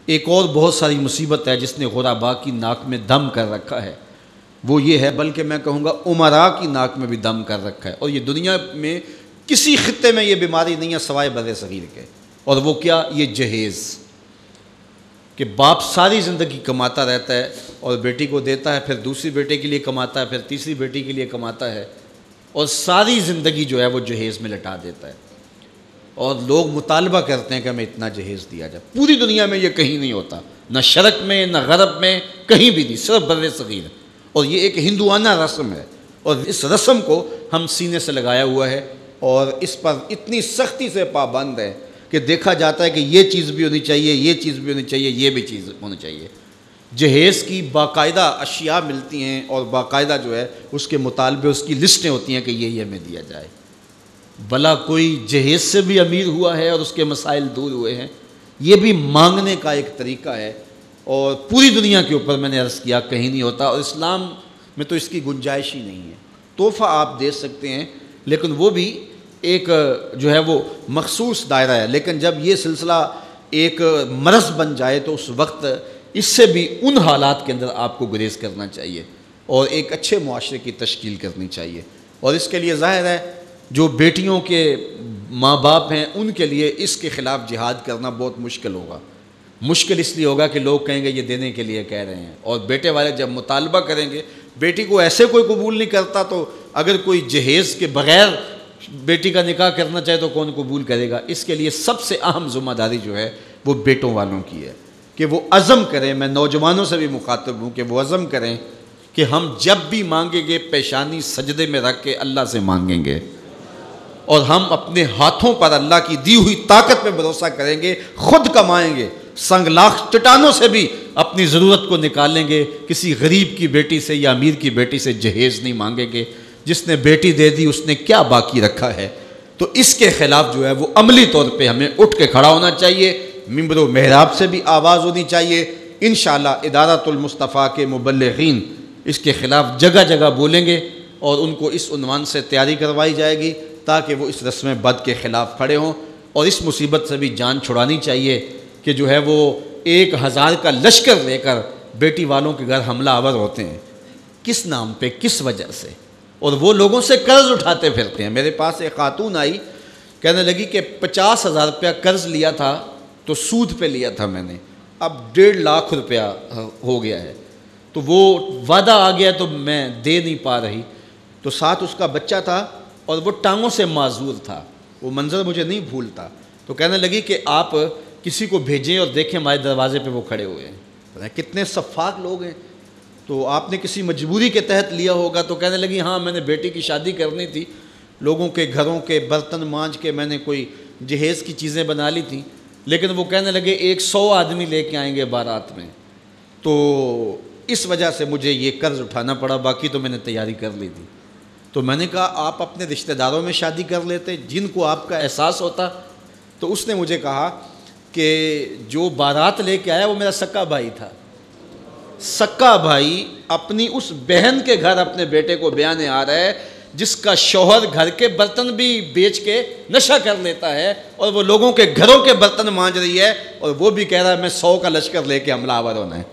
ایک اور بہت ساری مصیبت ہے جس نے غربا کی ناک میں دم کر رکھا ہے، وہ یہ ہے، بلکہ میں کہوں گا امراء کی ناک میں بھی دم کر رکھا ہے، اور یہ دنیا میں کسی خطے میں یہ بیماری نہیں ہے سوائے بر صغیر کے، اور وہ کیا؟ یہ جہیز، کہ باپ ساری زندگی کماتا رہتا ہے اور بیٹی کو دیتا ہے، پھر دوسری بیٹے کے لیے کماتا ہے، پھر تیسری بیٹی کے لیے کماتا ہے، اور ساری زندگی جو ہے وہ جہیز میں لٹا دیتا ہے، اور لوگ مطالبہ کرتے ہیں کہ ہمیں اتنا جہیز دیا جائے۔ پوری دنیا میں یہ کہیں نہیں ہوتا، نہ شرق میں نہ غرب میں، کہیں بھی نہیں، صرف بر صغیر، اور یہ ایک ہندوانہ رسم ہے، اور اس رسم کو ہم سینے سے لگایا ہوا ہے، اور اس پر اتنی سختی سے پابند ہے کہ دیکھا جاتا ہے کہ یہ چیز بھی ہونی چاہیے، یہ چیز بھی ہونی چاہیے، یہ بھی چیز ہونی چاہیے۔ جہیز کی باقاعدہ اشیاء ملتی ہیں، اور باقاعدہ جو ہے اس کے مطالبے، اس کی لسٹیں ہوتی ہیں کہ یہ ہمیں دیا جائے۔ بھلا کوئی جہیز سے بھی امیر ہوا ہے اور اس کے مسائل دور ہوئے ہیں؟ یہ بھی مانگنے کا ایک طریقہ ہے، اور پوری دنیا کے اوپر میں نے عرض کیا کہیں نہیں ہوتا، اور اسلام میں تو اس کی گنجائش ہی نہیں ہے۔ تحفہ آپ دے سکتے ہیں، لیکن وہ بھی ایک جو ہے وہ مخصوص دائرہ ہے، لیکن جب یہ سلسلہ ایک مرض بن جائے تو اس وقت اس سے بھی ان حالات کے اندر آپ کو گریز کرنا چاہیے، اور ایک اچھے معاشرے کی تشکیل کرنی چاہیے۔ اور اس کے لیے ظاہر ہے جو بیٹیوں کے ماں باپ ہیں ان کے لیے اس کے خلاف جہاد کرنا بہت مشکل ہوگا۔ مشکل اس لیے ہوگا کہ لوگ کہیں گے یہ دینے کے لیے کہہ رہے ہیں، اور بیٹے والے جب مطالبہ کریں گے، بیٹی کو ایسے کوئی قبول نہیں کرتا، تو اگر کوئی جہیز کے بغیر بیٹی کا نکاح کرنا چاہے تو کون قبول کرے گا؟ اس کے لیے سب سے اہم ذمہ داری جو ہے وہ بیٹوں والوں کی ہے کہ وہ عزم کریں۔ میں نوجوانوں سے بھی مخاطب ہوں کہ وہ عزم کریں کہ ہم جب بھی مانگیں گے پیشانی سجدے میں رکھ کے اللہ سے مانگیں گے، اور ہم اپنے ہاتھوں پر اللہ کی دی ہوئی طاقت پہ بھروسہ کریں گے، خود کمائیں گے، سنگ لاکھ چٹانوں سے بھی اپنی ضرورت کو نکالیں گے، کسی غریب کی بیٹی سے یا امیر کی بیٹی سے جہیز نہیں مانگیں گے۔ جس نے بیٹی دے دی اس نے کیا باقی رکھا ہے؟ تو اس کے خلاف جو ہے وہ عملی طور پہ ہمیں اٹھ کے کھڑا ہونا چاہیے، منبر و محراب سے بھی آواز ہونی چاہیے۔ انشاءاللہ ادارۃ المصطفیٰ کے مبلغین اس کے خلاف جگہ جگہ بولیں گے، اور ان کو اس عنوان سے تیاری کروائی جائے گی تاکہ وہ اس رسم بد کے خلاف کھڑے ہوں، اور اس مصیبت سے بھی جان چھڑانی چاہیے کہ جو ہے وہ 1000 کا لشکر لے کر بیٹی والوں کے گھر حملہ آور ہوتے ہیں۔ کس نام پہ، کس وجہ سے؟ اور وہ لوگوں سے قرض اٹھاتے پھرتے ہیں۔ میرے پاس ایک خاتون آئی، کہنے لگی کہ 50,000 روپیہ قرض لیا تھا تو سود پہ لیا تھا میں نے، اب 1.5 لاکھ روپیہ ہو گیا ہے، تو وہ وعدہ آ گیا تو میں دے نہیں پا رہی، تو ساتھ اس کا بچہ تھا اور وہ ٹانگوں سے معذور تھا، وہ منظر مجھے نہیں بھولتا۔ تو کہنے لگی کہ آپ کسی کو بھیجیں اور دیکھیں ہمارے دروازے پہ وہ کھڑے ہوئے ہیں، کتنے شفاق لوگ ہیں، تو آپ نے کسی مجبوری کے تحت لیا ہوگا۔ تو کہنے لگی ہاں میں نے بیٹی کی شادی کرنی تھی، لوگوں کے گھروں کے برتن مانج کے میں نے کوئی جہیز کی چیزیں بنا لی تھیں، لیکن وہ کہنے لگے 100 آدمی لے کے آئیں گے بارات میں، تو اس وجہ سے مجھے یہ قرض اٹھانا پڑا، باقی تو میں نے تیاری کر لی تھی۔ تو میں نے کہا آپ اپنے رشتہ داروں میں شادی کر لیتے جن کو آپ کا احساس ہوتا۔ تو اس نے مجھے کہا کہ جو بارات لے کے آیا وہ میرا سکا بھائی تھا، سکا بھائی اپنی اس بہن کے گھر اپنے بیٹے کو بیانے آ رہا ہے جس کا شوہر گھر کے برتن بھی بیچ کے نشہ کر لیتا ہے، اور وہ لوگوں کے گھروں کے برتن مانج رہی ہے، اور وہ بھی کہہ رہا ہے میں 100 کا لشکر لے کے حملہ آور ہونا ہے۔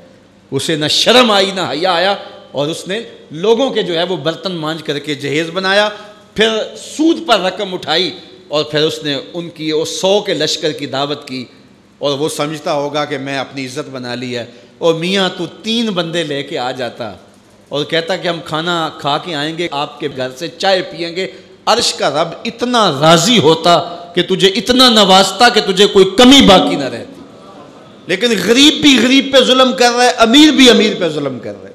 اسے نہ شرم آئی نہ حیا آیا، اور اس نے لوگوں کے جو ہے وہ برتن مانج کر کے جہیز بنایا، پھر سود پر رقم اٹھائی، اور پھر اس نے ان کی وہ 100 کے لشکر کی دعوت کی، اور وہ سمجھتا ہوگا کہ میں اپنی عزت بنا لی ہے۔ اور میاں تو 3 بندے لے کے آ جاتا اور کہتا کہ ہم کھانا کھا کے آئیں گے، آپ کے گھر سے چائے پئیں گے، عرش کا رب اتنا راضی ہوتا کہ تجھے اتنا نوازتا کہ تجھے کوئی کمی باقی نہ رہتی۔ لیکن غریب بھی غریب پہ ظلم کر رہا ہے، امیر بھی امیر پہ ظلم کر رہا ہے،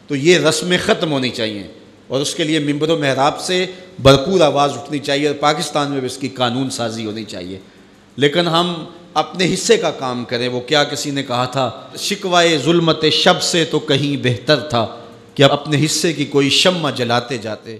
تو یہ رسمیں ختم ہونی چاہیے، اور اس کے لیے منبر و محراب سے بھرپور آواز اٹھنی چاہیے، اور پاکستان میں بھی اس کی قانون سازی ہونی چاہیے۔ لیکن ہم اپنے حصے کا کام کریں۔ وہ کیا کسی نے کہا تھا، شکوائے ظلمت شب سے تو کہیں بہتر تھا کہ اپنے حصے کی کوئی شمع جلاتے جاتے۔